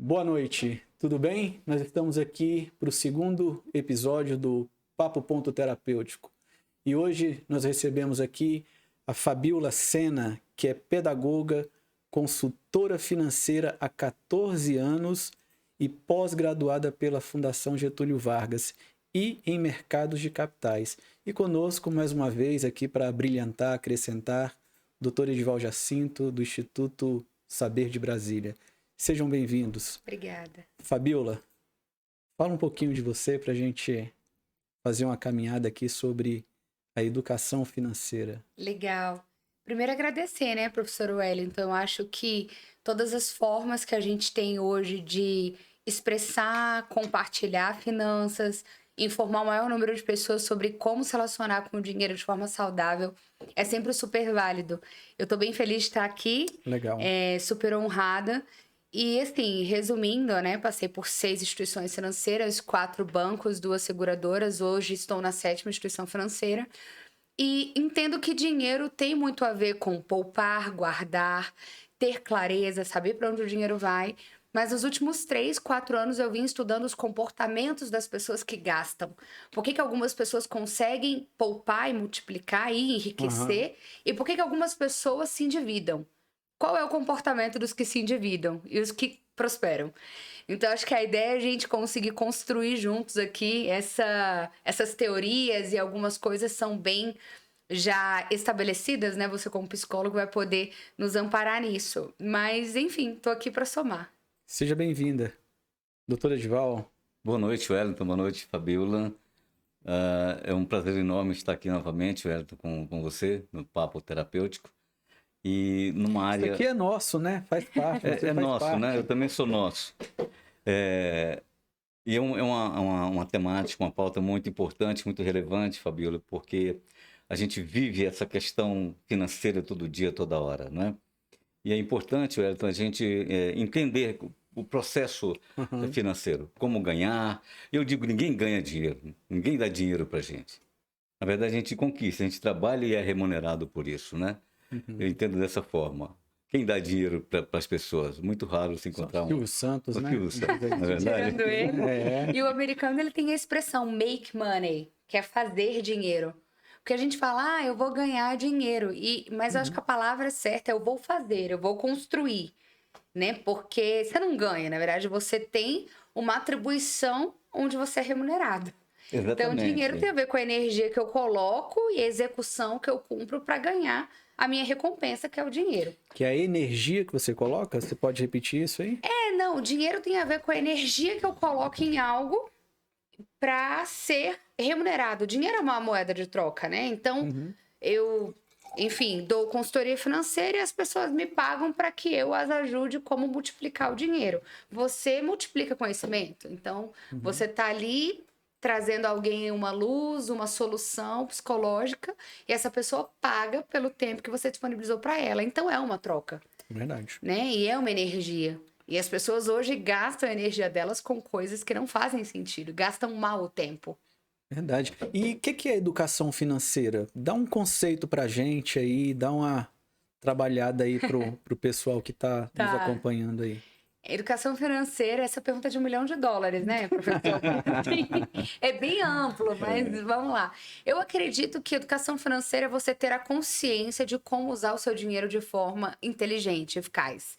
Boa noite, tudo bem? Nós estamos aqui para o segundo episódio do Papo Ponto Terapêutico. E hoje nós recebemos aqui a Fabiola Sena, que é pedagoga, consultora financeira há 14 anos e pós-graduada pela Fundação Getúlio Vargas e em mercados de capitais. E conosco, mais uma vez, aqui para brilhantar, acrescentar, Dr. Edival Jacinto, do Instituto Saber de Brasília. Sejam bem-vindos. Obrigada. Fabiola, fala um pouquinho de você para a gente fazer uma caminhada aqui sobre a educação financeira. Legal. Primeiro agradecer, né, professor Wellington? Eu acho que todas as formas que a gente tem hoje de expressar, compartilhar finanças, informar o maior número de pessoas sobre como se relacionar com o dinheiro de forma saudável, é sempre super válido. Eu estou bem feliz de estar aqui. Legal. Super honrada. E, assim, resumindo, né, passei por 6 instituições financeiras, 4 bancos, 2 seguradoras. Hoje estou na 7ª instituição financeira. E entendo que dinheiro tem muito a ver com poupar, guardar, ter clareza, saber para onde o dinheiro vai. Mas nos últimos 3, 4 anos eu vim estudando os comportamentos das pessoas que gastam. Por que algumas pessoas conseguem poupar e multiplicar e enriquecer? E por que algumas pessoas se endividam? Qual é o comportamento dos que se endividam e os que prosperam? Então, acho que a ideia é a gente conseguir construir juntos aqui essas teorias, e algumas coisas são bem já estabelecidas, né? Você, como psicólogo, vai poder nos amparar nisso. Mas, enfim, estou aqui para somar. Seja bem-vinda. Doutora Edival. Boa noite, Wellington. Boa noite, Fabiola. É um prazer enorme estar aqui novamente, Wellington, com você, no Papo Terapêutico. E numa área... Isso aqui é nosso, né? Faz parte. É nosso, né? Eu também sou nosso. E é uma temática, uma pauta muito importante, muito relevante, Fabiola, porque a gente vive essa questão financeira todo dia, toda hora, né? E é importante, Wellington, a gente entender o processo financeiro, como ganhar. Eu digo, ninguém ganha dinheiro, ninguém dá dinheiro pra gente. Na verdade, a gente conquista, a gente trabalha e é remunerado por isso, né? Eu entendo dessa forma. Quem dá dinheiro para as pessoas? Muito raro se encontrar Silvio Santos, né? Silvio Santos, na verdade. Tirando ele. E o americano, ele tem a expressão make money, que é fazer dinheiro. Porque a gente fala, eu vou ganhar dinheiro. Mas eu acho que a palavra certa é eu vou fazer, eu vou construir, né? Porque você não ganha, na verdade, você tem uma atribuição onde você é remunerado. Exatamente. Então, o dinheiro tem a ver com a energia que eu coloco e a execução que eu cumpro para ganhar a minha recompensa, que é o dinheiro. Que é a energia que você coloca? Você pode repetir isso aí? Não, o dinheiro tem a ver com a energia que eu coloco em algo para ser remunerado. O dinheiro é uma moeda de troca, né? Então, eu, enfim, dou consultoria financeira e as pessoas me pagam para que eu as ajude como multiplicar o dinheiro. Você multiplica conhecimento. Então, você está ali trazendo alguém uma luz, uma solução psicológica, e essa pessoa paga pelo tempo que você disponibilizou para ela. Então, é uma troca. Verdade. Né? E é uma energia. E as pessoas hoje gastam a energia delas com coisas que não fazem sentido, gastam mal o tempo. Verdade. E o que é educação financeira? Dá um conceito pra gente aí, dá uma trabalhada aí pro pessoal que tá nos acompanhando aí. Educação financeira, essa pergunta é de $1 milhão, né, professor? É bem amplo, mas vamos lá. Eu acredito que educação financeira é você ter a consciência de como usar o seu dinheiro de forma inteligente, eficaz.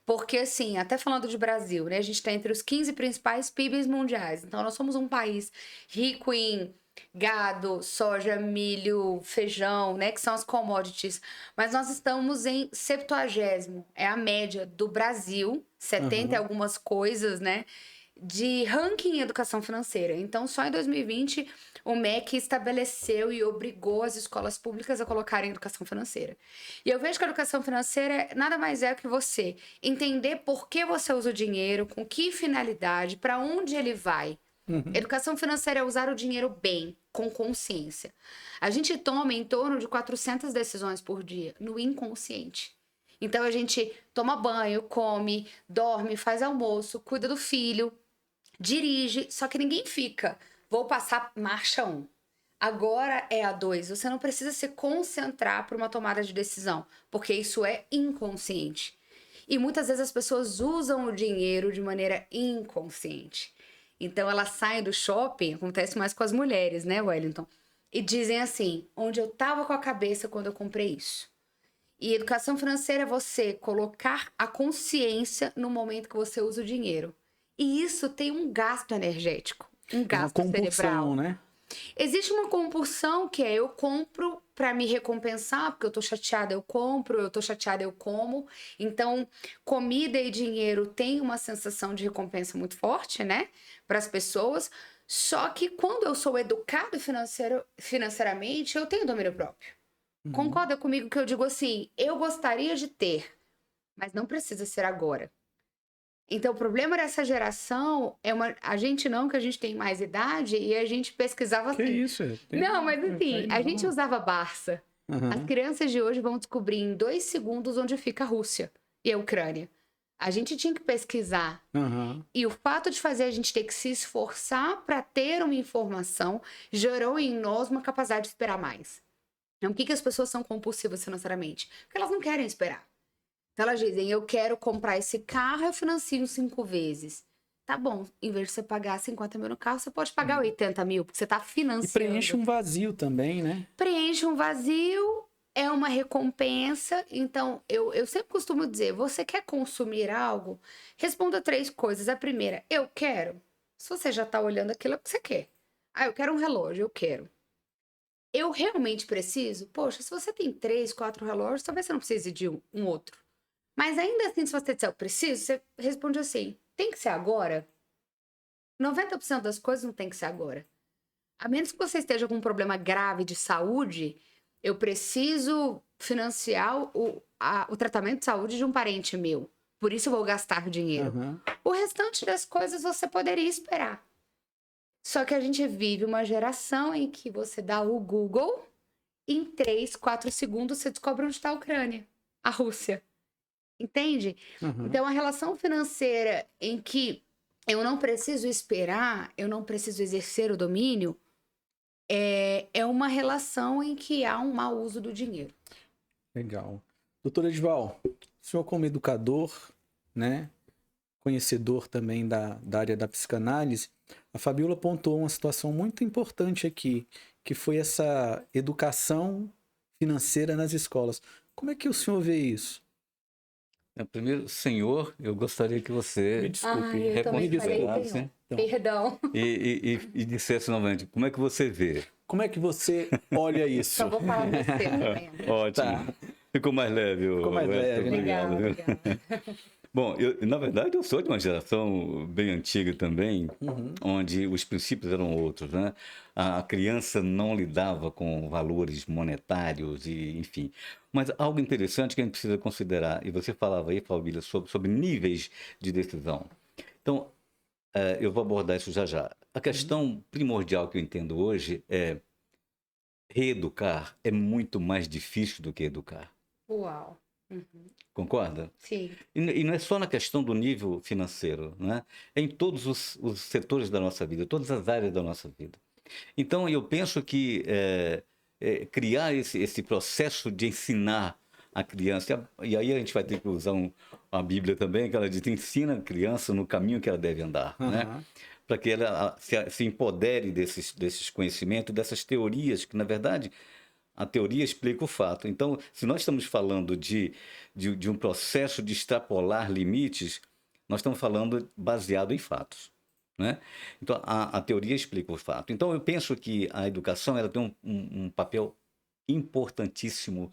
Porque, assim, até falando de Brasil, né? A gente está entre os 15 principais PIBs mundiais. Então, nós somos um país rico em gado, soja, milho, feijão, né? Que são as commodities. Mas nós estamos em 70º. É a média do Brasil, 70 e algumas coisas, né? De ranking em educação financeira. Então, só em 2020, o MEC estabeleceu e obrigou as escolas públicas a colocarem educação financeira. E eu vejo que a educação financeira nada mais é que você entender por que você usa o dinheiro, com que finalidade, para onde ele vai. Educação financeira é usar o dinheiro bem, com consciência. A gente toma em torno de 400 decisões por dia, no inconsciente. Então, a gente toma banho, come, dorme, faz almoço, cuida do filho, dirige, só que ninguém fica. Vou passar marcha 1. Agora é a 2. Você não precisa se concentrar para uma tomada de decisão, porque isso é inconsciente. E muitas vezes as pessoas usam o dinheiro de maneira inconsciente. Então elas saem do shopping, acontece mais com as mulheres, né, Wellington? E dizem assim, onde eu estava com a cabeça quando eu comprei isso. E educação financeira é você colocar a consciência no momento que você usa o dinheiro. E isso tem um gasto energético, um gasto uma compulsão, cerebral. né? Existe uma compulsão que é eu compro para me recompensar, porque eu tô chateada, eu compro, eu tô chateada, eu como. Então, comida e dinheiro tem uma sensação de recompensa muito forte, né, para as pessoas. Só que quando eu sou educado financeiramente, eu tenho domínio próprio. Concorda comigo que eu digo assim, eu gostaria de ter, mas não precisa ser agora. Então, o problema dessa geração é a gente não, que a gente tem mais idade, e a gente pesquisava Que assim. isso? Não, mas assim, a gente usava Barça. As crianças de hoje vão descobrir em 2 segundos onde fica a Rússia e a Ucrânia. A gente tinha que pesquisar. E o fato de fazer a gente ter que se esforçar para ter uma informação gerou em nós uma capacidade de esperar mais. Então, por que as pessoas são compulsivas financeiramente? Porque elas não querem esperar. Então, elas dizem, eu quero comprar esse carro, eu financio 5 vezes. Tá bom, em vez de você pagar 50 mil no carro, você pode pagar 80 mil, porque você tá financiando. E preenche um vazio também, né? Preenche um vazio, é uma recompensa. Então, eu sempre costumo dizer, você quer consumir algo? Responda 3 coisas. A primeira, eu quero. Se você já tá olhando aquilo, é o que você quer. Ah, eu quero um relógio, eu quero. Eu realmente preciso? Poxa, se você tem 3, 4 relógios, talvez você não precise de um outro. Mas ainda assim, se você disser eu preciso, você responde assim, tem que ser agora? 90% das coisas não tem que ser agora. A menos que você esteja com um problema grave de saúde, eu preciso financiar o tratamento de saúde de um parente meu. Por isso eu vou gastar dinheiro. O restante das coisas você poderia esperar. Só que a gente vive uma geração em que você dá o Google, em 3, 4 segundos você descobre onde está a Ucrânia, a Rússia. Entende? Então, a relação financeira em que eu não preciso esperar, eu não preciso exercer o domínio, é uma relação em que há um mau uso do dinheiro. Legal. Doutor Edival, o senhor como educador, né, conhecedor também da área da psicanálise, a Fabiola pontuou uma situação muito importante aqui, que foi essa educação financeira nas escolas. Como é que o senhor vê isso? Primeiro, senhor, eu gostaria que você Me desculpe, eu também falei reconsiderasse perdão. e dissesse novamente, como é que você vê? Como é que você olha isso? Só vou falar você também. Ótimo. Tá. Ficou mais leve. Ficou mais leve, né? Obrigado. Obrigada. Bom, na verdade, eu sou de uma geração bem antiga também, onde os princípios eram outros, né? A criança não lidava com valores monetários e, enfim. Mas algo interessante que a gente precisa considerar, e você falava aí, Fabíola, sobre níveis de decisão. Então, eu vou abordar isso já já. A questão primordial que eu entendo hoje é reeducar é muito mais difícil do que educar. Uau. Concorda? Sim. E não é só na questão do nível financeiro, né? É em todos os setores da nossa vida, todas as áreas da nossa vida. Então, eu penso que criar esse processo de ensinar a criança, e aí a gente vai ter que usar a Bíblia também, que ela diz, ensina a criança no caminho que ela deve andar, né? Para que ela se empodere desses conhecimentos, dessas teorias, que na verdade a teoria explica o fato. Então, se nós estamos falando de um processo de extrapolar limites, nós estamos falando baseado em fatos, né? Então, a teoria explica o fato. Então, eu penso que a educação ela tem um papel importantíssimo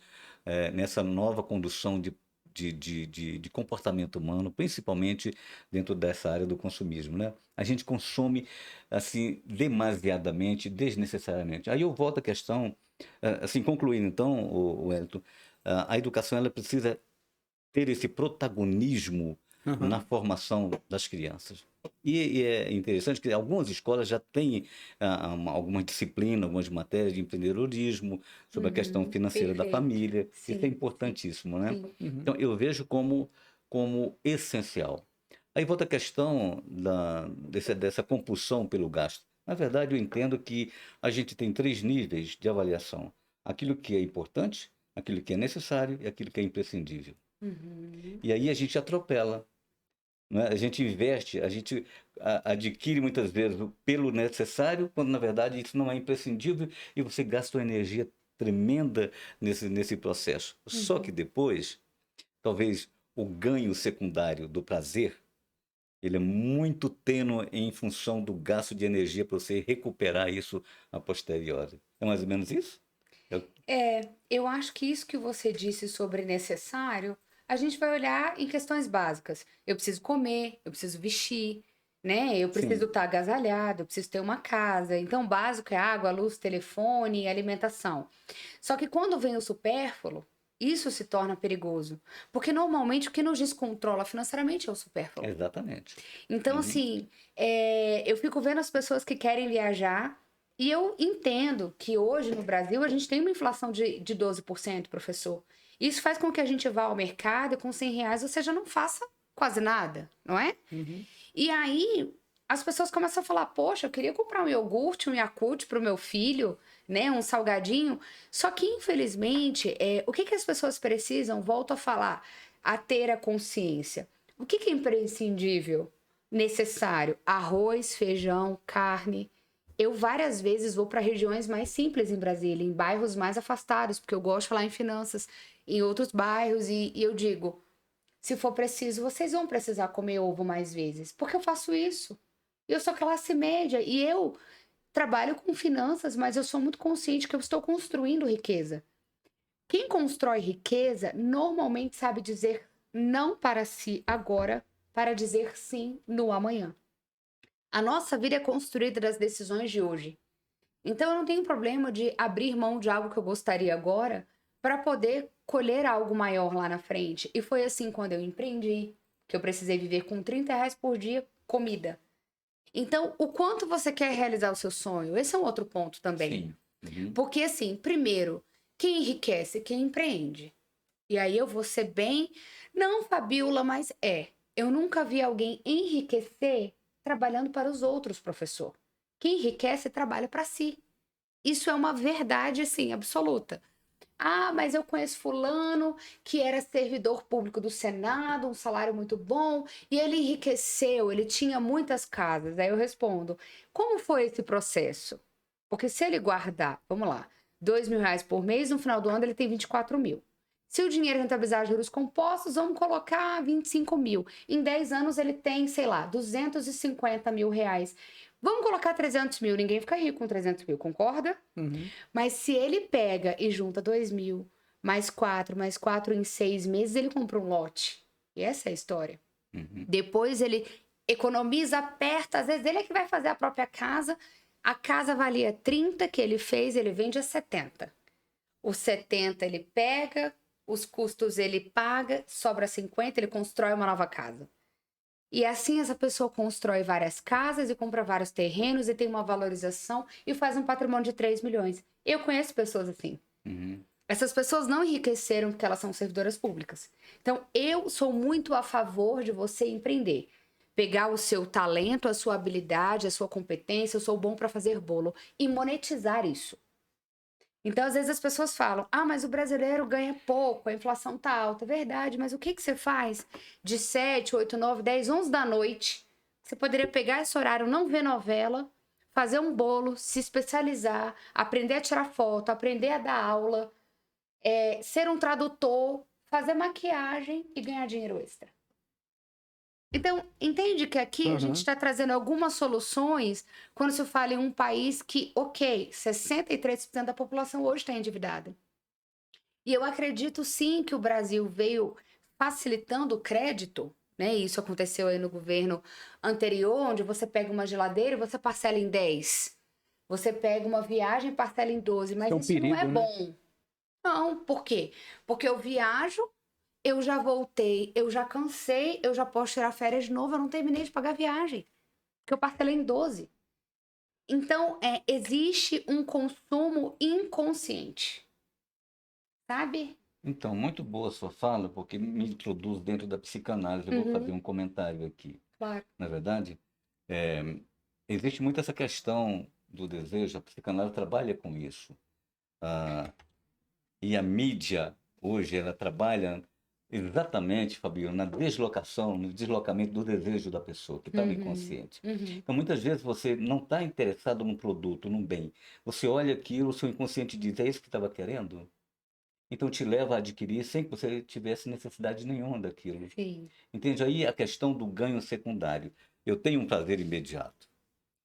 nessa nova condução de comportamento humano, principalmente dentro dessa área do consumismo, né? A gente consome assim demasiadamente, desnecessariamente. Aí eu volto à questão, assim, concluindo então, Wellington, a educação ela precisa ter esse protagonismo na formação das crianças. E é interessante que algumas escolas já têm algumas disciplinas, algumas matérias de empreendedorismo, sobre a questão financeira da família. Sim, isso é importantíssimo, né? sim. Então, eu vejo como essencial. Aí volta a questão dessa compulsão pelo gasto. Na verdade, eu entendo que a gente tem 3 níveis de avaliação. Aquilo que é importante, aquilo que é necessário e aquilo que é imprescindível. Uhum. E aí a gente atropela, né? A gente investe, a gente adquire muitas vezes pelo necessário, quando na verdade isso não é imprescindível e você gasta uma energia tremenda nesse processo. Só que Uhum. depois, talvez o ganho secundário do prazer, ele é muito tênue em função do gasto de energia para você recuperar isso a posteriori. É mais ou menos isso? Eu- Eu acho que isso que você disse sobre necessário, a gente vai olhar em questões básicas. Eu preciso comer, eu preciso vestir, né? Eu preciso Sim, estar agasalhado, eu preciso ter uma casa. Então, o básico é água, luz, telefone e alimentação. Só que quando vem o supérfluo, isso se torna perigoso. Porque normalmente o que nos descontrola financeiramente é o supérfluo. exatamente. Então, Uhum. assim, eu fico vendo as pessoas que querem viajar e eu entendo que hoje no Brasil a gente tem uma inflação de 12%, professor. Isso faz com que a gente vá ao mercado e com R$ 100 você já não faça quase nada, não é? Uhum. E aí as pessoas começam a falar: poxa, eu queria comprar um iogurte, um Yakult para o meu filho, né? Um salgadinho. Só que, infelizmente, o que as pessoas precisam? Volto a falar, a ter a consciência. O que é imprescindível? Necessário: arroz, feijão, carne. Eu várias vezes vou para regiões mais simples em Brasília, em bairros mais afastados, porque eu gosto de falar em finanças, em outros bairros, e eu digo: se for preciso, vocês vão precisar comer ovo mais vezes, porque eu faço isso. Eu sou classe média e eu trabalho com finanças, mas eu sou muito consciente que eu estou construindo riqueza. Quem constrói riqueza normalmente sabe dizer não para si agora, para dizer sim no amanhã. A nossa vida é construída das decisões de hoje. Então eu não tenho problema de abrir mão de algo que eu gostaria agora para poder colher algo maior lá na frente. E foi assim quando eu empreendi, que eu precisei viver com R$ 30 por dia comida. Então, o quanto você quer realizar o seu sonho? Esse é um outro ponto também. Sim. Uhum. Porque, assim, primeiro, quem enriquece? Quem empreende. E aí eu vou ser bem. Não, Fabiola, mas eu nunca vi alguém enriquecer trabalhando para os outros, professor. Quem enriquece trabalha para si. Isso é uma verdade, assim, absoluta. Ah, mas eu conheço fulano que era servidor público do Senado, um salário muito bom, e ele enriqueceu, ele tinha muitas casas. Aí eu respondo: como foi esse processo? Porque se ele guardar, vamos lá, R$ 2.000 por mês, no final do ano ele tem 24 mil. Se o dinheiro rentabilizar juros compostos, vamos colocar 25 mil. Em 10 anos ele tem, sei lá, R$ 250 mil. Vamos colocar 300 mil, ninguém fica rico com 300 mil, concorda? Uhum. Mas se ele pega e junta 2.000, mais quatro em 6 meses, ele compra um lote. E essa é a história. Uhum. Depois ele economiza, aperta, às vezes ele é que vai fazer a própria casa. A casa valia 30 que ele fez, ele vende a 70. Os 70 ele pega, os custos ele paga, sobra 50, ele constrói uma nova casa. E assim essa pessoa constrói várias casas e compra vários terrenos e tem uma valorização e faz um patrimônio de 3 milhões. Eu conheço pessoas assim. Uhum. Essas pessoas não enriqueceram porque elas são servidoras públicas. Então, eu sou muito a favor de você empreender. Pegar o seu talento, a sua habilidade, a sua competência, eu sou bom para fazer bolo e monetizar isso. Então, às vezes as pessoas falam: ah, mas o brasileiro ganha pouco, a inflação tá alta. É verdade, mas o que você faz de 7, 8, 9, 10, 11 da noite? Você poderia pegar esse horário, não ver novela, fazer um bolo, se especializar, aprender a tirar foto, aprender a dar aula, ser um tradutor, fazer maquiagem e ganhar dinheiro extra. Então, entende que aqui a gente Uhum. está trazendo algumas soluções quando se fala em um país que, ok, 63% da população hoje está endividada. E eu acredito sim que o Brasil veio facilitando o crédito, né? Isso aconteceu aí no governo anterior, onde você pega uma geladeira e você parcela em 10. Você pega uma viagem e parcela em 12, mas Isso é um isso não é perigo, né? bom. Não, por quê? Porque eu viajo, eu já voltei, eu já cansei, eu já posso tirar férias de novo, eu não terminei de pagar a viagem, porque eu parcelei em 12. Então, existe um consumo inconsciente, sabe? Então, muito boa a sua fala, porque me introduz dentro da psicanálise. Eu vou fazer Uhum, um comentário aqui. claro. Na verdade, é, existe muito essa questão do desejo, a psicanálise trabalha com isso. E a mídia, hoje, ela trabalha exatamente, Fabio, na deslocação, no deslocamento do desejo da pessoa, que está no Uhum, inconsciente. uhum. Então, muitas vezes você não está interessado num produto, num bem. Você olha aquilo, o seu inconsciente diz, é isso que estava querendo? Então, te leva a adquirir sem que você tivesse necessidade nenhuma daquilo. Sim. Entende? Aí a questão do ganho secundário. Eu tenho um prazer imediato.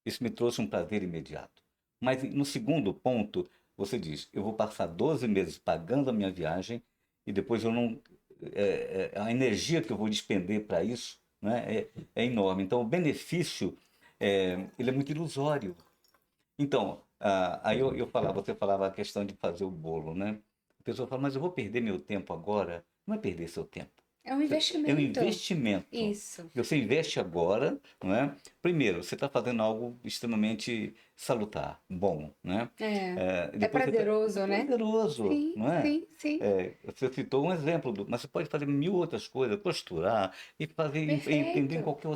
Isso me trouxe um prazer imediato. Mas no segundo ponto, você diz, eu vou passar 12 meses pagando a minha viagem e depois eu não... a energia que eu vou despender para isso, né, é enorme. Então, o benefício, ele é muito ilusório. Então, aí eu falava, você falava a questão de fazer o bolo, né? A pessoa fala, mas eu vou perder meu tempo agora. Não é perder seu tempo. É um É um investimento. investimento. Isso. Você investe agora, não é? Primeiro, você está fazendo algo extremamente salutar, bom, né? É Depois prazeroso, é né? prazeroso, Sim, não é? sim, sim. Você citou um exemplo, mas você pode fazer mil outras coisas, costurar e fazer empreender em Perfeito. qualquer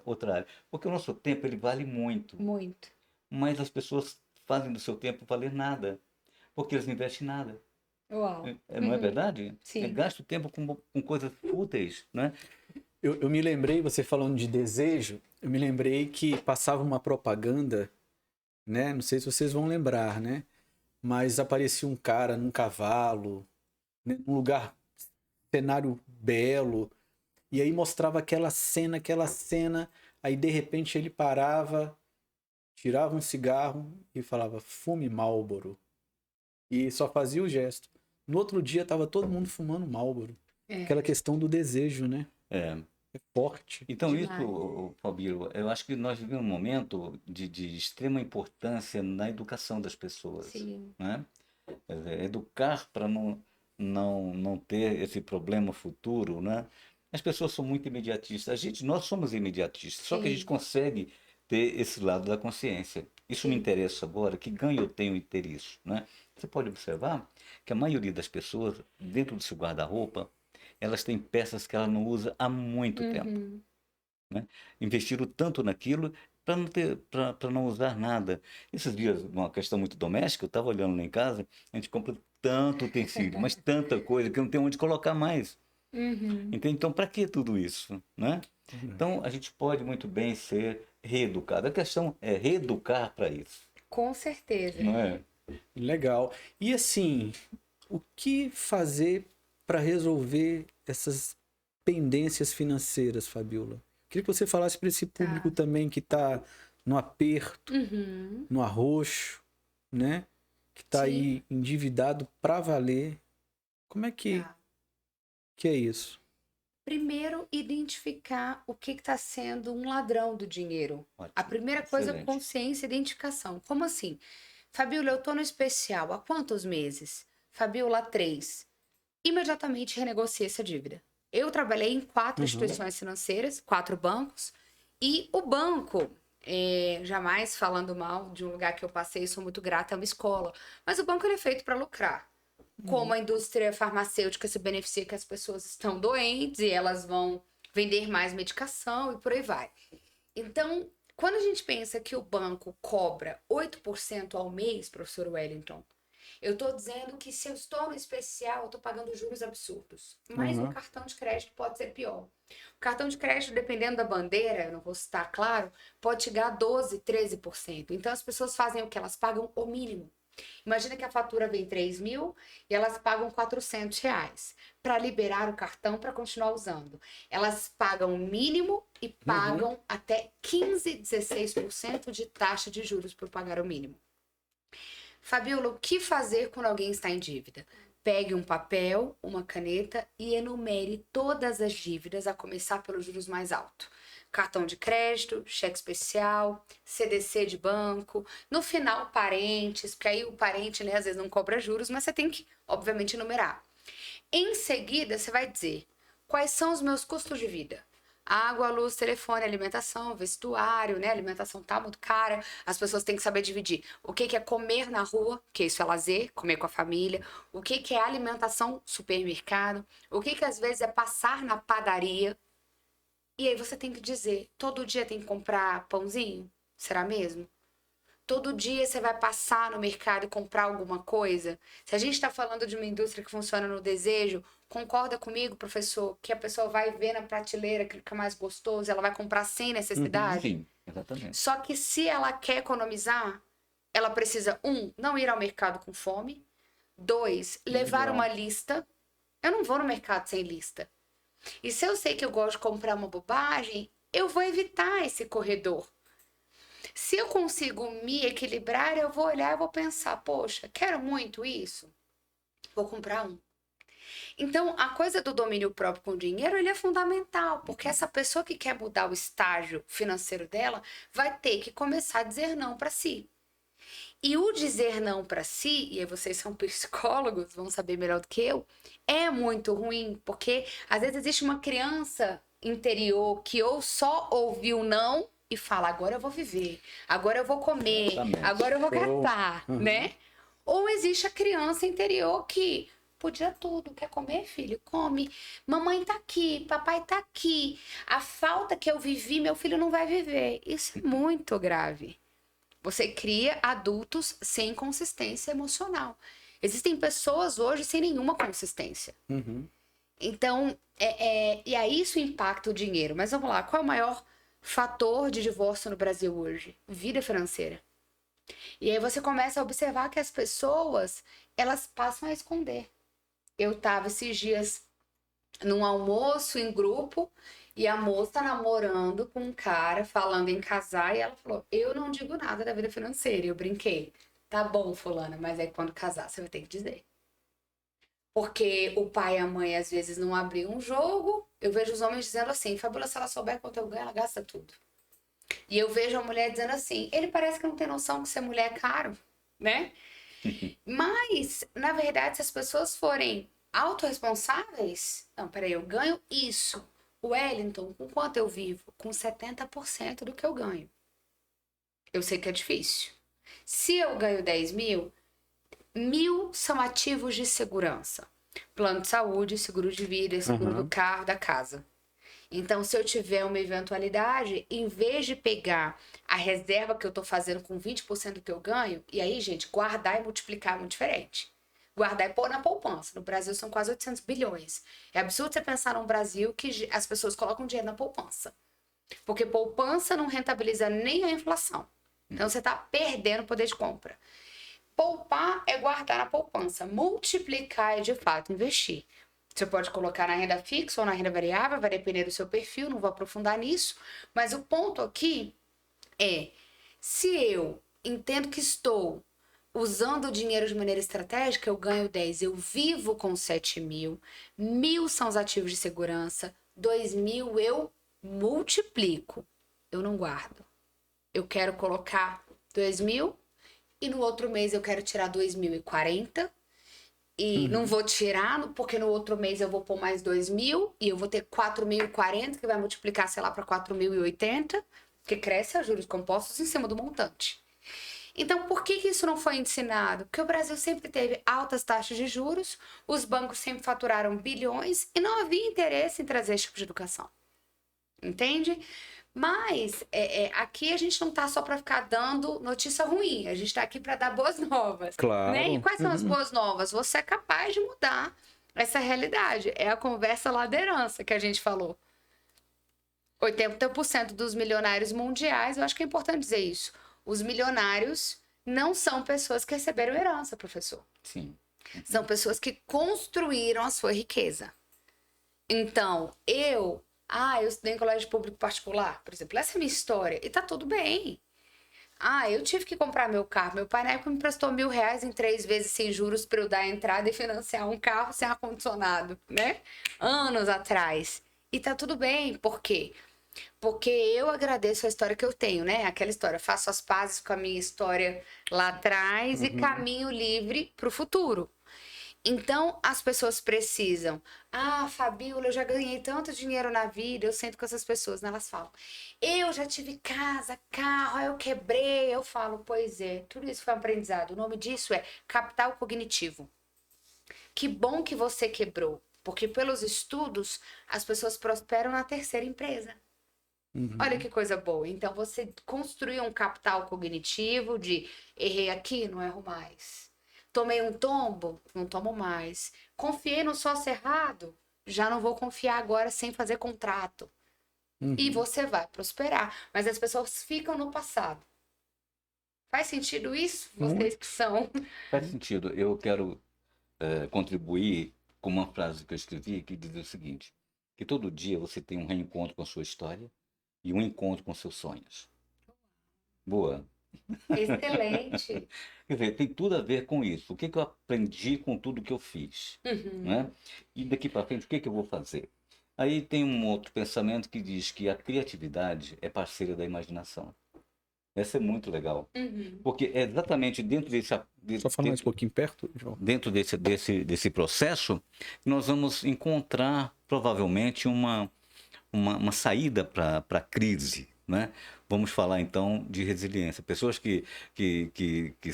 outra área. Porque o nosso tempo, ele vale muito, Muito. mas as pessoas fazem do seu tempo valer nada, porque eles não investem nada. Uau. Não é Uhum. verdade? Sim. Gasta o tempo com coisas fúteis, né? Eu me lembrei, você falando de desejo, eu me lembrei que passava uma propaganda, né? Não sei se vocês vão lembrar, né? Mas aparecia um cara num cavalo, né? Num lugar, cenário belo, e aí mostrava aquela cena, aí de repente ele parava, tirava um cigarro e falava, fume Marlboro. E só fazia o gesto. No outro dia tava todo mundo fumando Marlboro. É. Aquela questão do desejo, né? É. É forte. Então, isso, Demais. Fabíola, eu acho que nós vivemos um momento de extrema importância na educação das pessoas, Sim. né? Quer dizer, educar para não ter esse problema futuro, né? As pessoas são muito imediatistas. Nós somos imediatistas, só que a gente Sim. consegue ter esse lado da consciência. Isso me Sim. interessa agora, que ganho eu tenho em ter isso, né? Você pode observar que a maioria das pessoas, dentro do seu guarda-roupa, elas têm peças que ela não usa há muito tempo, Uhum. né? Investiram tanto naquilo para não ter, para não usar nada. Esses dias, uma questão muito doméstica, eu estava olhando lá em casa, a gente compra tanto utensílio, mas tanta coisa que não tem onde colocar mais. Uhum. Entende? Então, para que tudo isso, né? Então, a gente pode muito bem ser reeducado. A questão é reeducar para isso, Com certeza. não é? Legal. E assim, o que fazer para resolver essas pendências financeiras, Fabiola? Queria que você falasse para esse público Tá. também que está no aperto, Uhum. no arroxo, né? Que está Sim. aí endividado para valer. Como é Tá. que é isso? Primeiro, identificar o que está sendo um ladrão do dinheiro. A Ótimo, primeira coisa, excelente. consciência e identificação. Como assim? Fabiola, eu tô no especial. Há quantos meses? Fabiola, 3. Imediatamente renegocie essa dívida. Eu trabalhei em 4 Uhum. instituições financeiras, 4 bancos, e o banco, jamais falando mal de um lugar que eu passei, sou muito grata, é uma escola, mas o banco ele é feito para lucrar. Como a indústria farmacêutica se beneficia que as pessoas estão doentes e elas vão vender mais medicação e por aí vai. Então, quando a gente pensa que o banco cobra 8% ao mês, professor Wellington, eu estou dizendo que se eu estou no especial, eu estou pagando juros absurdos. Mas um Uhum. cartão de crédito pode ser pior. O cartão de crédito, dependendo da bandeira, eu não vou citar, claro, pode chegar a 12, 13%. Então as pessoas fazem o que? Elas pagam o mínimo. Imagina que a fatura vem 3 mil e elas pagam R$ 400 para liberar o cartão para continuar usando. Elas pagam o mínimo e pagam até 15, 16% de taxa de juros por pagar o mínimo. Fabiola, o que fazer quando alguém está em dívida? Pegue um papel, uma caneta e enumere todas as dívidas, a começar pelos juros mais altos. Cartão de crédito, cheque especial, CDC de banco, no final parentes, porque aí o parente, né, às vezes não cobra juros, mas você tem que, obviamente, enumerar. Em seguida, você vai dizer quais são os meus custos de vida. Água, luz, telefone, alimentação, vestuário, né? A alimentação tá muito cara. As pessoas têm que saber dividir. O que é comer na rua, que isso é lazer, comer com a família. O que é alimentação, supermercado. O que às vezes é passar na padaria. E aí você tem que dizer, todo dia tem que comprar pãozinho? Será mesmo? Todo dia você vai passar no mercado e comprar alguma coisa? Se a gente está falando de uma indústria que funciona no desejo, concorda comigo, professor, que a pessoa vai ver na prateleira aquilo que é mais gostoso, ela vai comprar sem necessidade? Sim, exatamente. Só que se ela quer economizar, ela precisa, não ir ao mercado com fome. 2, levar uma lista. Eu não vou no mercado sem lista. E se eu sei que eu gosto de comprar uma bobagem, eu vou evitar esse corredor. Se eu consigo me equilibrar, eu vou olhar e vou pensar, poxa, quero muito isso? Vou comprar um. Então, a coisa do domínio próprio com o dinheiro, ele é fundamental, porque essa pessoa que quer mudar o estágio financeiro dela vai ter que começar a dizer não para si. E o dizer não para si, e aí vocês são psicólogos, vão saber melhor do que eu, é muito ruim, porque às vezes existe uma criança interior que ou só ouviu não e fala, agora eu vou viver, agora eu vou comer, Exatamente. agora eu vou gastar, né? Ou existe a criança interior que podia tudo, quer comer, filho? Come. Mamãe tá aqui, papai tá aqui. A falta que eu vivi, meu filho não vai viver. Isso é muito grave. Você cria adultos sem consistência emocional. Existem pessoas hoje sem nenhuma consistência. Então, e aí isso impacta o dinheiro. Mas vamos lá, qual é o maior fator de divórcio no Brasil hoje? Vida financeira. E aí você começa a observar que as pessoas, elas passam a esconder. Eu estava esses dias num almoço em grupo e a moça namorando com um cara, falando em casar, e ela falou, eu não digo nada da vida financeira. Eu brinquei, tá bom, fulana, mas aí quando casar você vai ter que dizer. Porque o pai e a mãe às vezes não abriam um jogo. Eu vejo os homens dizendo assim, Fabíola, se ela souber quanto eu ganho, ela gasta tudo. E eu vejo a mulher dizendo assim, ele parece que não tem noção que ser mulher é caro, né? Mas, na verdade, se as pessoas forem autorresponsáveis, não, peraí, eu ganho isso. Wellington, com quanto eu vivo? Com 70% do que eu ganho. Eu sei que é difícil. Se eu ganho 10 mil, 1.000 são ativos de segurança. Plano de saúde, seguro de vida, seguro do carro, da casa. Então, se eu tiver uma eventualidade, em vez de pegar a reserva que eu tô fazendo com 20% do que eu ganho, e aí, gente, guardar e multiplicar é muito diferente. Guardar e pôr na poupança. No Brasil são quase 800 bilhões. É absurdo você pensar num Brasil que as pessoas colocam dinheiro na poupança. Porque poupança não rentabiliza nem a inflação. Então, você está perdendo poder de compra. Poupar é guardar na poupança. Multiplicar é, de fato, investir. Você pode colocar na renda fixa ou na renda variável, vai depender do seu perfil, não vou aprofundar nisso. Mas o ponto aqui é, se eu entendo que estou usando o dinheiro de maneira estratégica, eu ganho 10, eu vivo com 7 mil, 1.000 são os ativos de segurança, 2.000 eu multiplico, eu não guardo. Eu quero colocar 2.000 e no outro mês eu quero tirar 2.040 e não vou tirar, porque no outro mês eu vou pôr mais 2.000 e eu vou ter 4.040 que vai multiplicar, sei lá, para 4.080, que cresce a juros compostos em cima do montante. Então, por que isso não foi ensinado? Porque o Brasil sempre teve altas taxas de juros, os bancos sempre faturaram bilhões e não havia interesse em trazer esse tipo de educação. Entende? Mas aqui a gente não está só para ficar dando notícia ruim, a gente está aqui para dar boas novas. Claro. Né? E quais são as boas novas? Você é capaz de mudar essa realidade. É a conversa ladeirança que a gente falou. 80% dos milionários mundiais, eu acho que é importante dizer isso. Os milionários não são pessoas que receberam herança, professor. Sim. São pessoas que construíram a sua riqueza. Então, eu estudei em colégio público particular, por exemplo. Essa é a minha história. E tá tudo bem. Eu tive que comprar meu carro. Meu pai, na época, me emprestou R$1.000 em 3 vezes sem juros para eu dar a entrada e financiar um carro sem ar-condicionado, né? Anos atrás. E tá tudo bem. Por quê? Porque eu agradeço a história que eu tenho, né? Aquela história, faço as pazes com a minha história lá atrás e caminho livre para o futuro. Então, as pessoas precisam. Fabíola, eu já ganhei tanto dinheiro na vida, eu sento com essas pessoas, né? Elas falam, eu já tive casa, carro, eu quebrei. Eu falo, pois é, tudo isso foi um aprendizado. O nome disso é capital cognitivo. Que bom que você quebrou, porque pelos estudos, as pessoas prosperam na terceira empresa. Uhum. Olha que coisa boa. Então, você construiu um capital cognitivo de errei aqui, não erro mais. Tomei um tombo, não tomo mais. Confiei no sócio errado, já não vou confiar agora sem fazer contrato. E Uhum. você vai prosperar. Mas as pessoas ficam no passado. Faz sentido isso? Vocês que são. Faz sentido. Eu quero contribuir com uma frase que eu escrevi que diz o seguinte: que todo dia você tem um reencontro com a sua história e um encontro com seus sonhos. Boa. Excelente. Quer dizer, tem tudo a ver com isso. O que que eu aprendi com tudo que eu fiz, né? E daqui para frente, o que que eu vou fazer? Aí tem um outro pensamento que diz que a criatividade é parceira da imaginação. Essa é muito legal, porque é exatamente dentro Só falar mais um pouquinho perto, João. dentro desse processo, nós vamos encontrar provavelmente uma saída para a crise, né? Vamos falar então de resiliência. Pessoas que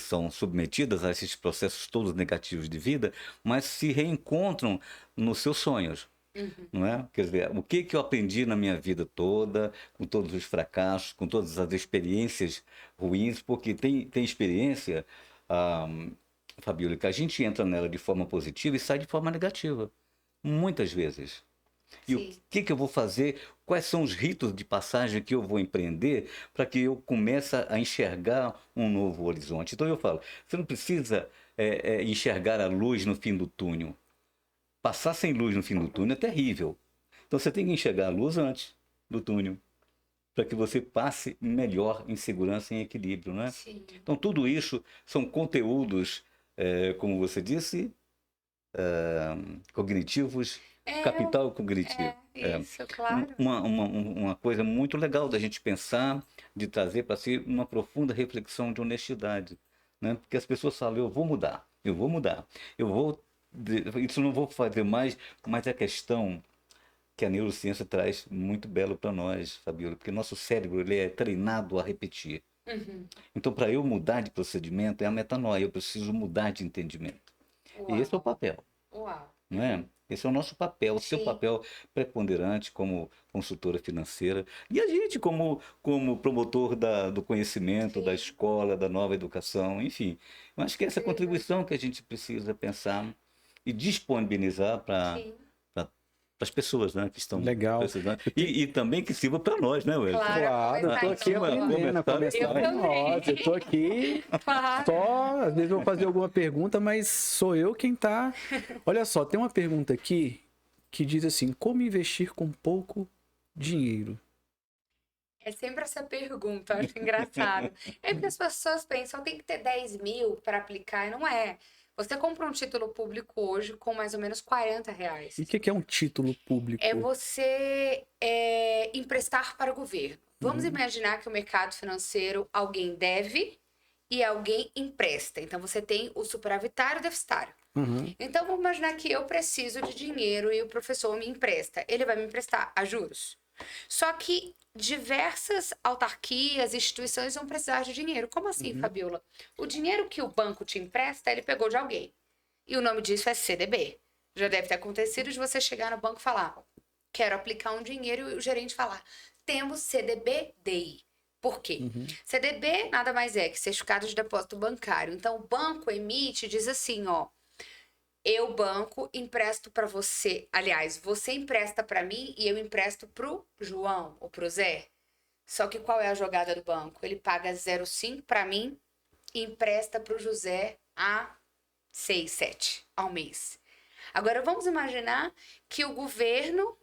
são submetidas a esses processos todos negativos de vida, mas se reencontram nos seus sonhos. Não é? Quer dizer, o que eu aprendi na minha vida toda, com todos os fracassos, com todas as experiências ruins, porque tem experiência, ah, Fabíola, que a gente entra nela de forma positiva e sai de forma negativa, muitas vezes. E o Sim. que eu vou fazer? Quais são os ritos de passagem que eu vou empreender para que eu comece a enxergar um novo horizonte? Então eu falo, você não precisa enxergar a luz no fim do túnel. Passar sem luz no fim do túnel é terrível. Então você tem que enxergar a luz antes do túnel, para que você passe melhor em segurança e em equilíbrio, não é? Sim. Então tudo isso são conteúdos, como você disse, cognitivos, capital cognitivo. Isso, claro. Uma coisa muito legal da gente pensar, de trazer para si uma profunda reflexão de honestidade, né? Porque as pessoas falam, eu vou mudar, eu vou, isso não vou fazer mais, mas a questão que a neurociência traz muito belo para nós, Fabiola, porque nosso cérebro ele é treinado a repetir. Então, para eu mudar de procedimento, é a metanoia, eu preciso mudar de entendimento. Uau. E esse é o papel, Uau. não é? Esse é o nosso papel, o seu Sim. papel preponderante como consultora financeira. E a gente como promotor do conhecimento, da Sim. escola, da nova educação, enfim. Eu acho que essa é a Sim. contribuição que a gente precisa pensar e disponibilizar para Sim. as pessoas, né, que estão Legal. precisando. E também que sirva para nós, né, Wellington? Claro. Claro, eu tô aqui Começar, aprendendo a começar Eu com também. nós. Eu tô aqui Claro. só, às vezes eu vou fazer alguma pergunta, mas sou eu quem tá. Olha só, tem uma pergunta aqui que diz assim: como investir com pouco dinheiro? É sempre essa pergunta, eu acho engraçado. É porque as pessoas pensam, tem que ter 10 mil para aplicar, e não é. Você compra um título público hoje com mais ou menos R$ 40. E o que é um título público? É você emprestar para o governo. Vamos imaginar que o mercado financeiro, alguém deve e alguém empresta. Então, você tem o superavitário e o deficitário. Uhum. Então, vamos imaginar que eu preciso de dinheiro e o professor me empresta. Ele vai me emprestar a juros. Só que diversas autarquias, instituições vão precisar de dinheiro. Como assim, Fabiola? O dinheiro que o banco te empresta, ele pegou de alguém. E o nome disso é CDB. Já deve ter acontecido de você chegar no banco e falar, quero aplicar um dinheiro, e o gerente falar, temos CDB-DI. Por quê? CDB nada mais é que certificado de depósito bancário. Então, o banco emite e diz assim, ó, eu, banco, empresto para você. Aliás, você empresta para mim e eu empresto pro João ou pro Zé. Só que qual é a jogada do banco? Ele paga 0,5 para mim e empresta pro José a 6, 7 ao mês. Agora, vamos imaginar que o governo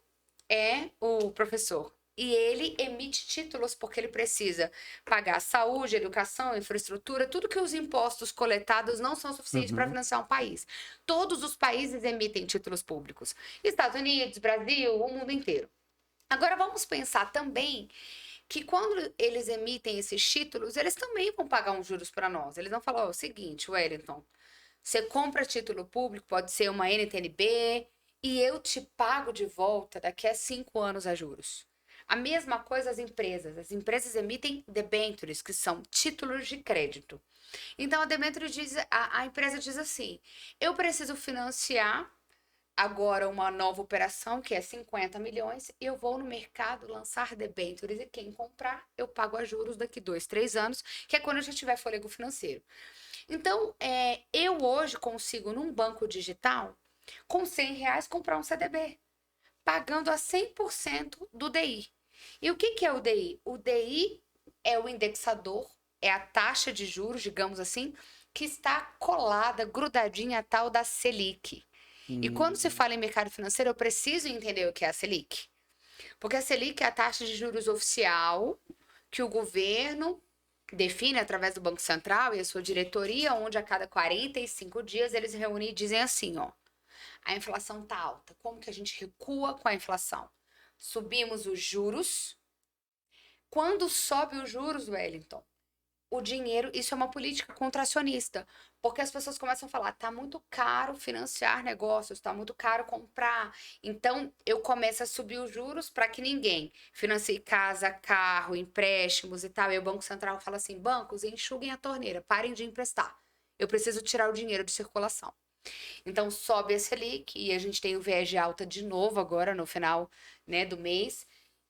é o professor. E ele emite títulos porque ele precisa pagar saúde, educação, infraestrutura, tudo que os impostos coletados não são suficientes para financiar um país. Todos os países emitem títulos públicos. Estados Unidos, Brasil, o mundo inteiro. Agora vamos pensar também que quando eles emitem esses títulos, eles também vão pagar uns juros para nós. Eles vão falar, ó, o seguinte, Wellington, você compra título público, pode ser uma NTNB, e eu te pago de volta daqui a 5 anos a juros. A mesma coisa as empresas. As empresas emitem debêntures, que são títulos de crédito. Então, a debênture diz, a empresa diz assim, eu preciso financiar agora uma nova operação, que é 50 milhões, e eu vou no mercado lançar debêntures, e quem comprar, eu pago a juros daqui 2, 3 anos, que é quando eu já tiver fôlego financeiro. Então, eu hoje consigo, num banco digital, com R$ 100, comprar um CDB, pagando a 100% do DI. E o que é o DI? O DI é o indexador, é a taxa de juros, digamos assim, que está colada, grudadinha a tal da Selic. E quando se fala em mercado financeiro, eu preciso entender o que é a Selic. Porque a Selic é a taxa de juros oficial que o governo define através do Banco Central e a sua diretoria, onde a cada 45 dias eles reúnem e dizem assim, ó, a inflação está alta. Como que a gente recua com a inflação? Subimos os juros. Quando sobe os juros, Wellington, o dinheiro, isso é uma política contracionista, porque as pessoas começam a falar, tá muito caro financiar negócios, tá muito caro comprar, então eu começo a subir os juros para que ninguém financie casa, carro, empréstimos e tal, e o Banco Central fala assim, bancos, enxuguem a torneira, parem de emprestar, eu preciso tirar o dinheiro de circulação. Então sobe a Selic e a gente tem o viés de alta de novo agora no final, né, do mês,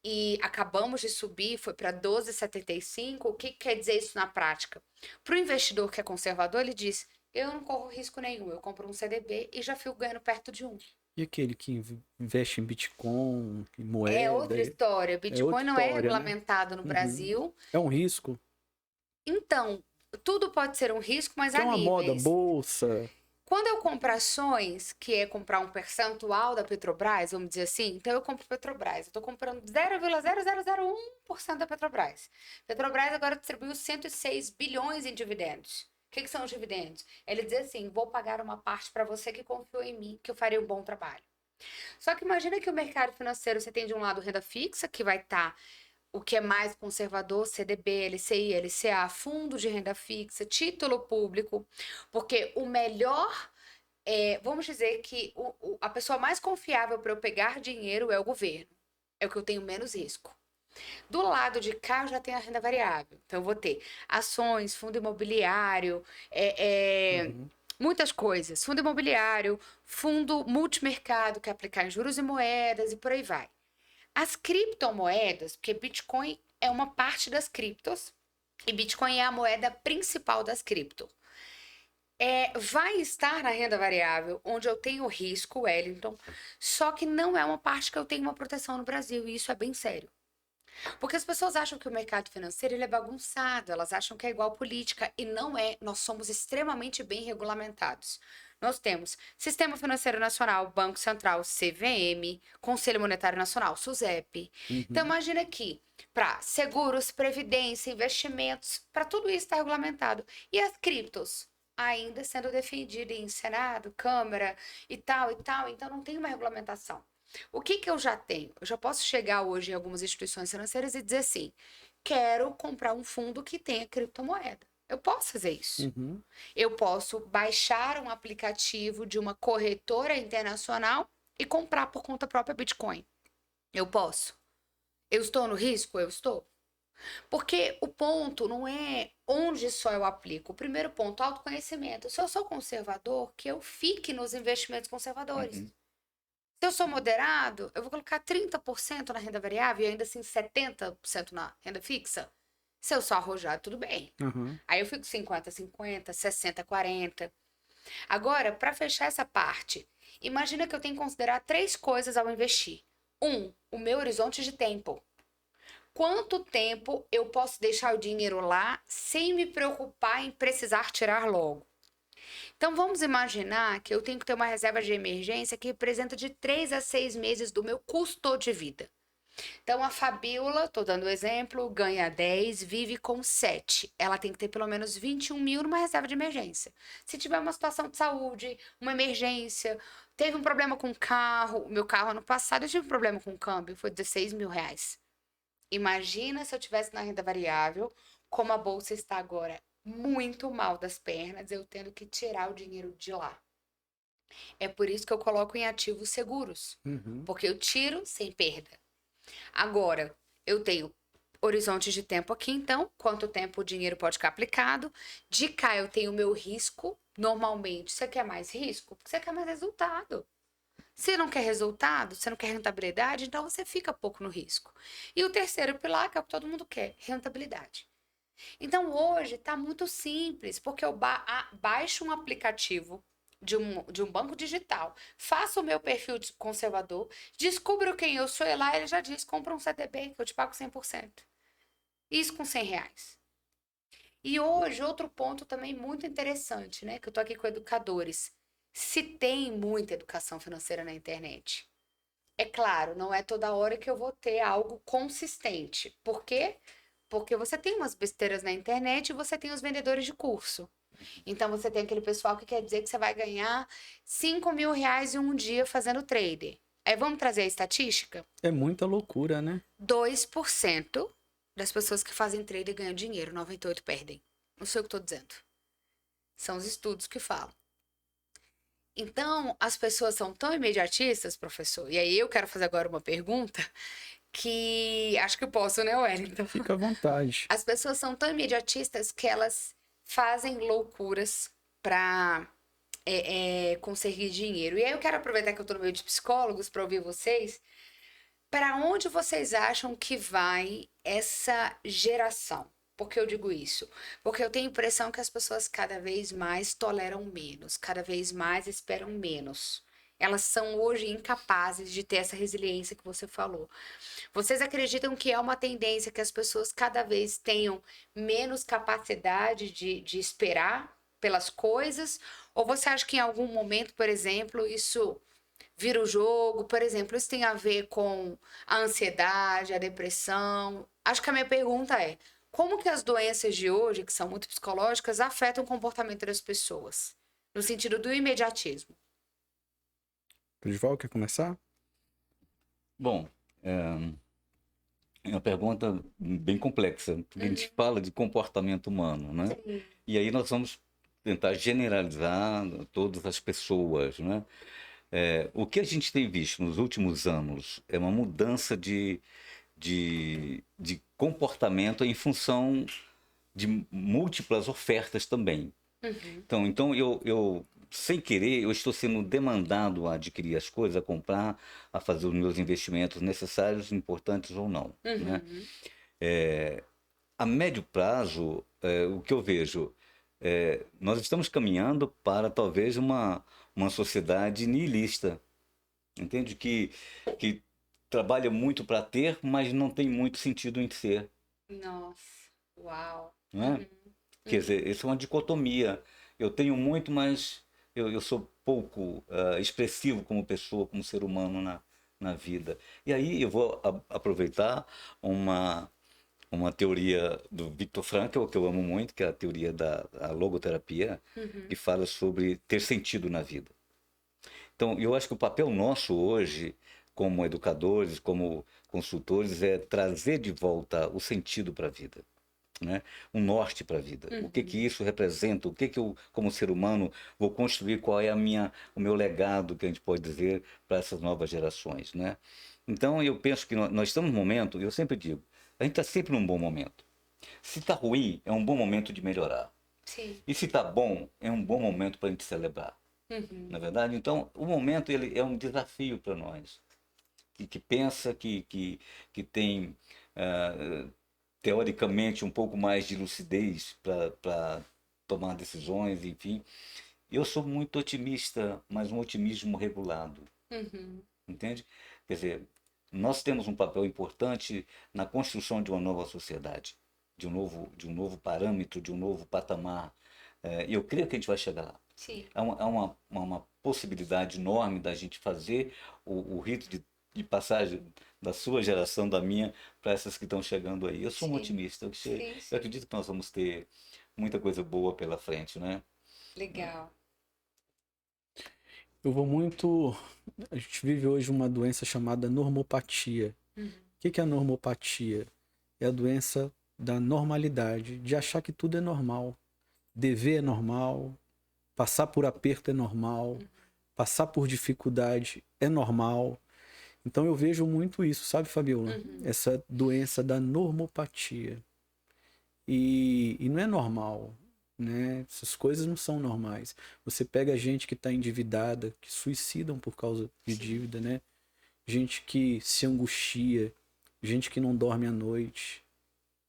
e acabamos de subir, foi para 12,75. O que quer dizer isso na prática? Para o investidor que é conservador, ele diz, eu não corro risco nenhum, eu compro um CDB e já fico ganhando perto de 1. E aquele que investe em Bitcoin, em É moeda? outra história. Bitcoin outra não é história, né? regulamentado no Brasil. É um risco. Então, tudo pode ser um risco, mas Que é há uma moda, níveis. bolsa. Quando eu compro ações, que é comprar um percentual da Petrobras, vamos dizer assim, então eu compro Petrobras, eu estou comprando 0,0001% da Petrobras. Petrobras agora distribuiu 106 bilhões em dividendos. O que são os dividendos? Ele diz assim, vou pagar uma parte para você que confiou em mim, que eu farei um bom trabalho. Só que imagina que o mercado financeiro, você tem de um lado renda fixa, que vai estar o que é mais conservador, CDB, LCI, LCA, fundo de renda fixa, título público, porque o melhor, vamos dizer que a pessoa mais confiável para eu pegar dinheiro é o governo, é o que eu tenho menos risco. Do lado de cá, eu já tenho a renda variável, então eu vou ter ações, fundo imobiliário, muitas coisas, fundo imobiliário, fundo multimercado, que é aplicar em juros e moedas e por aí vai. As criptomoedas, porque Bitcoin é uma parte das criptos, e Bitcoin é a moeda principal das cripto. Vai estar na renda variável, onde eu tenho risco, Wellington, só que não é uma parte que eu tenho uma proteção no Brasil, e isso é bem sério. Porque as pessoas acham que o mercado financeiro ele é bagunçado, elas acham que é igual política, e não é. Nós somos extremamente bem regulamentados. Nós temos Sistema Financeiro Nacional, Banco Central, CVM, Conselho Monetário Nacional, SUSEP. Então, imagina que para seguros, previdência, investimentos, para tudo isso está regulamentado. E as criptos? Ainda sendo defendida em Senado, Câmara e tal, então não tem uma regulamentação. O que eu já tenho? Eu já posso chegar hoje em algumas instituições financeiras e dizer assim, quero comprar um fundo que tenha criptomoeda. Eu posso fazer isso. Eu posso baixar um aplicativo de uma corretora internacional e comprar por conta própria Bitcoin. Eu posso. Eu estou no risco? Eu estou. Porque o ponto não é onde só eu aplico. O primeiro ponto, autoconhecimento. Se eu sou conservador, que eu fique nos investimentos conservadores. Se eu sou moderado, eu vou colocar 30% na renda variável e ainda assim 70% na renda fixa. Se eu sou arrojado, tudo bem. Aí eu fico 50-50, 60-40. Agora, para fechar essa parte, imagina que eu tenho que considerar 3 coisas ao investir. 1, o meu horizonte de tempo. Quanto tempo eu posso deixar o dinheiro lá sem me preocupar em precisar tirar logo? Então, vamos imaginar que eu tenho que ter uma reserva de emergência que representa de 3 a 6 meses do meu custo de vida. Então, a Fabiola, estou dando exemplo, ganha 10, vive com 7. Ela tem que ter pelo menos 21 mil numa reserva de emergência. Se tiver uma situação de saúde, uma emergência, teve um problema com o carro, o meu carro ano passado eu tive um problema com o câmbio, foi 16 mil reais. Imagina se eu tivesse na renda variável, como a bolsa está agora muito mal das pernas, eu tendo que tirar o dinheiro de lá. É por isso que eu coloco em ativos seguros, porque eu tiro sem perda. Agora, eu tenho horizontes de tempo aqui, então, quanto tempo o dinheiro pode ficar aplicado. De cá eu tenho o meu risco, normalmente. Você quer mais risco? Porque você quer mais resultado. Se não quer resultado, você não quer rentabilidade, então você fica pouco no risco. E o terceiro pilar, que é o que todo mundo quer, rentabilidade. Então hoje está muito simples, porque eu baixo um aplicativo de um banco digital, faço o meu perfil de conservador, descubro quem eu sou e lá ele já diz, compra um CDB que eu te pago 100%. Isso com R$ 100. E hoje, outro ponto também muito interessante, né? Que eu tô aqui com educadores. Se tem muita educação financeira na internet. É claro, não é toda hora que eu vou ter algo consistente. Por quê? Porque você tem umas besteiras na internet e você tem os vendedores de curso. Então você tem aquele pessoal que quer dizer que você vai ganhar R$ 5.000 em um dia fazendo trader. Aí vamos trazer a estatística? É muita loucura, né? 2% das pessoas que fazem trader ganham dinheiro, 98% perdem. Não sei o que estou dizendo. São os estudos que falam. Então, as pessoas são tão imediatistas, professor, e aí eu quero fazer agora uma pergunta que acho que eu posso, né, Wellington? Fica à vontade. As pessoas são tão imediatistas que elas fazem loucuras para conseguir dinheiro. E aí eu quero aproveitar que eu estou no meio de psicólogos para ouvir vocês. Para onde vocês acham que vai essa geração? Por que eu digo isso? Porque eu tenho a impressão que as pessoas cada vez mais toleram menos, cada vez mais esperam menos. Elas são hoje incapazes de ter essa resiliência que você falou. Vocês acreditam que é uma tendência que as pessoas cada vez tenham menos capacidade de esperar pelas coisas? Ou você acha que em algum momento, por exemplo, isso vira o jogo? Por exemplo, isso tem a ver com a ansiedade, a depressão? Acho que a minha pergunta é: como que as doenças de hoje, que são muito psicológicas, afetam o comportamento das pessoas? No sentido do imediatismo. Crisval, quer começar? Bom, é uma pergunta bem complexa, porque a gente fala de comportamento humano, né? Sim. E aí nós vamos tentar generalizar todas as pessoas, né? O que a gente tem visto nos últimos anos é uma mudança de comportamento em função de múltiplas ofertas também. Então eu, sem querer, eu estou sendo demandado a adquirir as coisas, a comprar, a fazer os meus investimentos necessários, importantes ou não, né? A médio prazo, o que eu vejo, nós estamos caminhando para talvez uma sociedade nihilista, entende? Que trabalha muito para ter, mas não tem muito sentido em ser, Nossa, uau. não é? Quer dizer, isso é uma dicotomia. Eu tenho muito, mas eu sou pouco expressivo como pessoa, como ser humano na vida. E aí eu vou aproveitar uma teoria do Viktor Frankl, que eu amo muito, que é a teoria da logoterapia, que fala sobre ter sentido na vida. Então, eu acho que o papel nosso hoje, como educadores, como consultores, é trazer de volta o sentido para a vida, né? Um norte para a vida. O que isso representa? O que eu, como ser humano, vou construir? Qual é o meu legado, que a gente pode dizer, para essas novas gerações, né? Então, eu penso que nós estamos num momento, eu sempre digo, a gente está sempre num bom momento. Se está ruim, é um bom momento de melhorar. Sim. E se está bom, é um bom momento para a gente celebrar. Na verdade, então, o momento ele é um desafio para nós, que pensa, que tem, teoricamente, um pouco mais de lucidez para tomar decisões, enfim. Eu sou muito otimista, mas um otimismo regulado, entende? Quer dizer, nós temos um papel importante na construção de uma nova sociedade, de um novo parâmetro, de um novo patamar. E eu creio que a gente vai chegar lá. Sim. Há uma possibilidade enorme da gente fazer o rito de passagem da sua geração, da minha, para essas que estão chegando aí. Eu sou um otimista. Eu acredito que nós vamos ter muita coisa boa pela frente, né? Legal. Eu vou muito... A gente vive hoje uma doença chamada normopatia. O que é a normopatia? É a doença da normalidade, de achar que tudo é normal. Dever é normal, passar por aperto é normal, passar por dificuldade é normal. Então eu vejo muito isso, sabe, Fabiola? Essa doença da normopatia. E não é normal. né? Essas coisas não são normais. Você pega gente que está endividada, que suicidam por causa de dívida, né? Gente que se angustia, gente que não dorme à noite,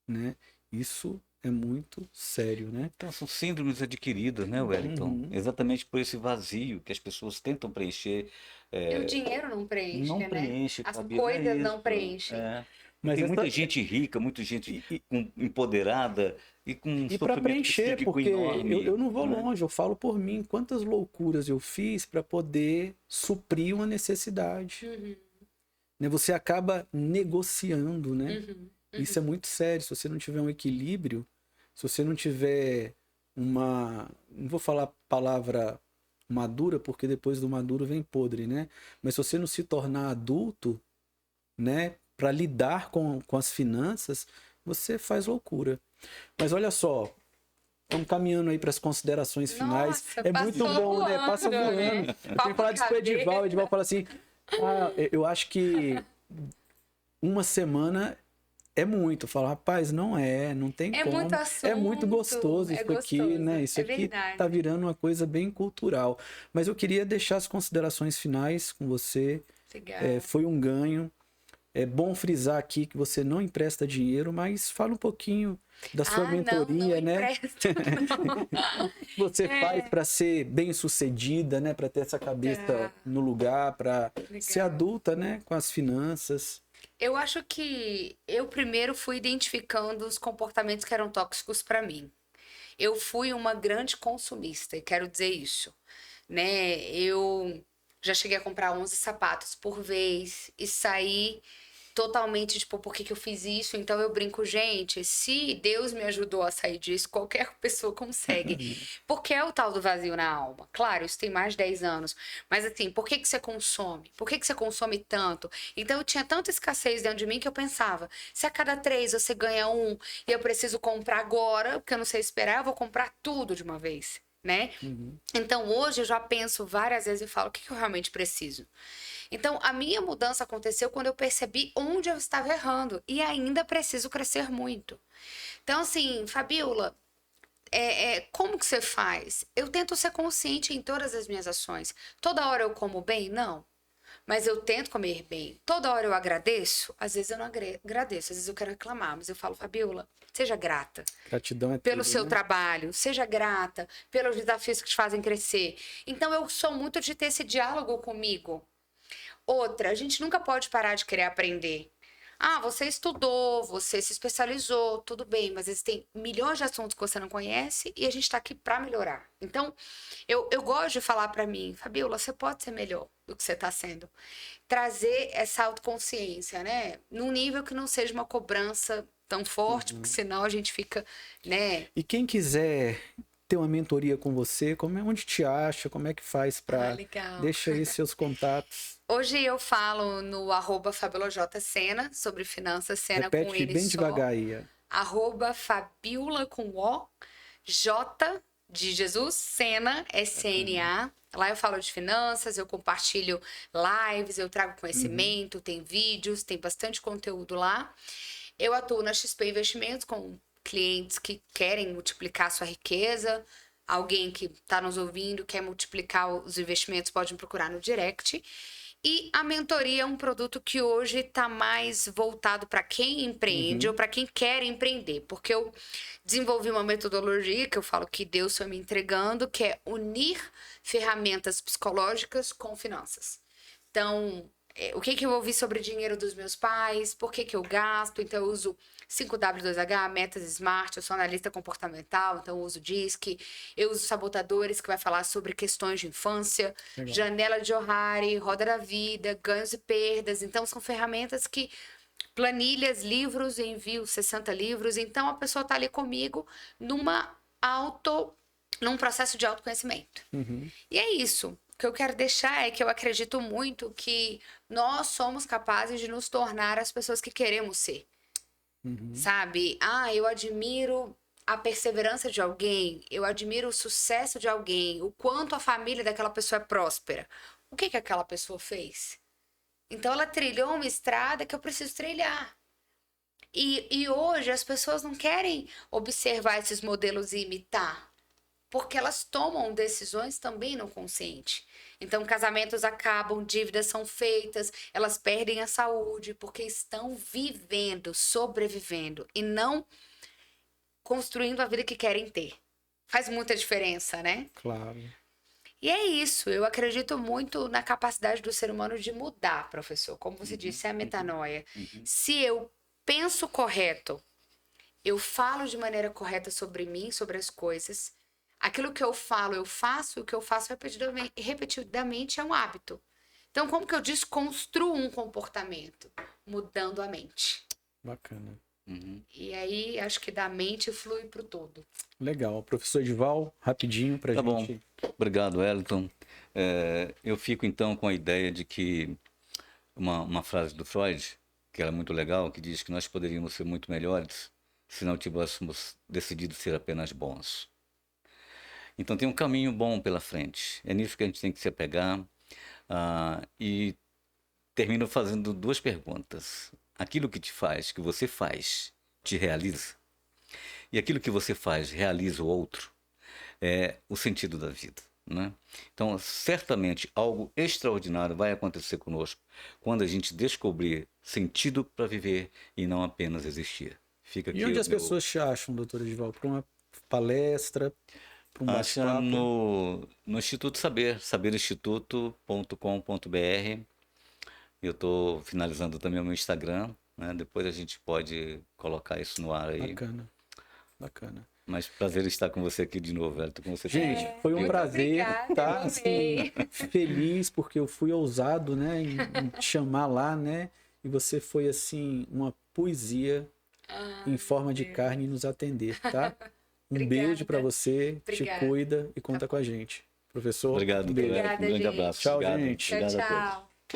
né? Isso é muito sério, né? Então, são síndromes adquiridas, né, Wellington? Uhum. Exatamente por esse vazio que as pessoas tentam preencher. E o dinheiro não preenche, Não né? preenche, As Fabíola, é coisas não isso. preenchem. Mas Tem muita essa- gente rica, muita gente E, empoderada e com um e para sofrimento preencher, psíquico porque enorme. eu não vou né? longe, eu falo por mim, quantas loucuras eu fiz para poder suprir uma necessidade. Uhum, Né? Você acaba negociando, né? uhum, Isso é muito sério. Se você não tiver um equilíbrio, se você não tiver uma. Não vou falar a palavra madura, porque depois do maduro vem podre, né? Mas se você não se tornar adulto, né? Para lidar com as finanças, você faz loucura. Mas olha só, estamos caminhando aí para as considerações finais. Nossa, É muito passou bom, né? Passa voando, voando. né? Eu tenho Papo que falar disso pro cabeça. Edival. O Edival fala assim: ah, eu acho que uma semana é muito. Eu falo, rapaz, não é, não tem É como. muito assunto. É muito gostoso é isso aqui, gostoso, né? Isso é aqui verdade. tá virando uma coisa bem cultural. Mas eu queria deixar as considerações finais com você. Obrigada. Foi um ganho. É bom frisar aqui que você não empresta dinheiro, mas fala um pouquinho da sua mentoria, não né? empresto, não. Você faz para ser bem-sucedida, né? Para ter essa cabeça Tá. no lugar, para Legal. ser adulta, né? Com as finanças. Eu acho que eu primeiro fui identificando os comportamentos que eram tóxicos para mim. Eu fui uma grande consumista, e quero dizer isso, né? Eu já cheguei a comprar 11 sapatos por vez e saí totalmente, tipo, por que que eu fiz isso? Então eu brinco, gente, se Deus me ajudou a sair disso, qualquer pessoa consegue. Porque é o tal do vazio na alma. Claro, isso tem mais de 10 anos. Mas assim, por que que você consome? Por que que você consome tanto? Então eu tinha tanta escassez dentro de mim que eu pensava, se a cada 3 você ganha um e eu preciso comprar agora, porque eu não sei esperar, eu vou comprar tudo de uma vez, né? Então hoje eu já penso várias vezes e falo, o que que eu realmente preciso? Então, a minha mudança aconteceu quando eu percebi onde eu estava errando e ainda preciso crescer muito. Então, assim, Fabiola, como que você faz? Eu tento ser consciente em todas as minhas ações. Toda hora eu como bem? Não. Mas eu tento comer bem. Toda hora eu agradeço? Às vezes eu não agradeço, às vezes eu quero reclamar, mas eu falo, Fabiola, seja grata Gratidão é pelo tudo, seu né? trabalho, seja grata pelos desafios que te fazem crescer. Então, eu sou muito de ter esse diálogo comigo. Outra, a gente nunca pode parar de querer aprender. Ah, você estudou, você se especializou, tudo bem, mas existem milhões de assuntos que você não conhece e a gente está aqui para melhorar. Então, eu gosto de falar para mim, Fabiola, você pode ser melhor do que você está sendo. Trazer essa autoconsciência, né? Num nível que não seja uma cobrança tão forte, porque senão a gente fica, né? E quem quiser ter uma mentoria com você, onde te acha, como é que faz para... Legal. Deixa aí seus contatos. Hoje eu falo no @FabiolaJSena sobre finanças, Sena com Repete N bem só. devagar aí. @Fabiola com O, J de Jesus, Sena, SNA. Lá eu falo de finanças, eu compartilho lives, eu trago conhecimento, tem vídeos, tem bastante conteúdo lá. Eu atuo na XP Investimentos com clientes que querem multiplicar sua riqueza. Alguém que está nos ouvindo quer multiplicar os investimentos, pode me procurar no direct. E a mentoria é um produto que hoje está mais voltado para quem empreende ou para quem quer empreender. Porque eu desenvolvi uma metodologia que eu falo que Deus foi me entregando, que é unir ferramentas psicológicas com finanças. Então, o que eu ouvi sobre dinheiro dos meus pais, por que eu gasto, então eu uso 5W2H, metas SMART, eu sou analista comportamental, então eu uso DISC, eu uso sabotadores, que vai falar sobre questões de infância, Legal. janela de Johari, roda da vida, ganhos e perdas, então são ferramentas que, planilhas, livros, envio 60 livros, então a pessoa está ali comigo num processo de autoconhecimento. E é isso. O que eu quero deixar é que eu acredito muito que nós somos capazes de nos tornar as pessoas que queremos ser. Sabe? Eu admiro a perseverança de alguém, eu admiro o sucesso de alguém, o quanto a família daquela pessoa é próspera. O que aquela pessoa fez? Então ela trilhou uma estrada que eu preciso trilhar. E hoje as pessoas não querem observar esses modelos e imitar. porque elas tomam decisões também no consciente. Então, casamentos acabam, dívidas são feitas, elas perdem a saúde porque estão vivendo, sobrevivendo e não construindo a vida que querem ter. Faz muita diferença, né? Claro. E é isso, eu acredito muito na capacidade do ser humano de mudar, professor. Como você disse, é a metanoia. Se eu penso correto, eu falo de maneira correta sobre mim, sobre as coisas, aquilo que eu falo, eu faço, o que eu faço repetidamente é um hábito. Então, como que eu desconstruo um comportamento? Mudando a mente. Bacana. E aí, acho que da mente flui para o todo. Legal. Professor Edival, rapidinho pra Tá gente... bom. Obrigado, Wellington. Eu fico, então, com a ideia de que uma frase do Freud, que era muito legal, que diz que nós poderíamos ser muito melhores se não tivéssemos decidido ser apenas bons. Então, tem um caminho bom pela frente. É nisso que a gente tem que se apegar. E termino fazendo 2 perguntas. Aquilo que você faz, te realiza? E aquilo que você faz, realiza o outro? É o sentido da vida, né? Então, certamente, algo extraordinário vai acontecer conosco quando a gente descobrir sentido para viver e não apenas existir. Fica aqui E onde as pessoas te acham, doutor Edival? Para uma palestra, para um Acha bate-papo? no Instituto Saber, saberinstituto.com.br. Eu estou finalizando também o meu Instagram, né? Depois a gente pode colocar isso no ar aí. Bacana, bacana. Mas prazer estar com você aqui de novo, Wellington, com você. Gente, foi um muito prazer, obrigada, tá? eu Assim, feliz porque eu fui ousado, né, em te chamar lá, né? E você foi assim uma poesia em forma de carne e nos atender, tá? Um Obrigada. beijo para você, Obrigada. te cuida e conta com a gente. Professor, Obrigado, um beijo. Wellington. Um grande gente. abraço. Tchau, Obrigado. gente. Obrigado a Tchau, todos. tchau.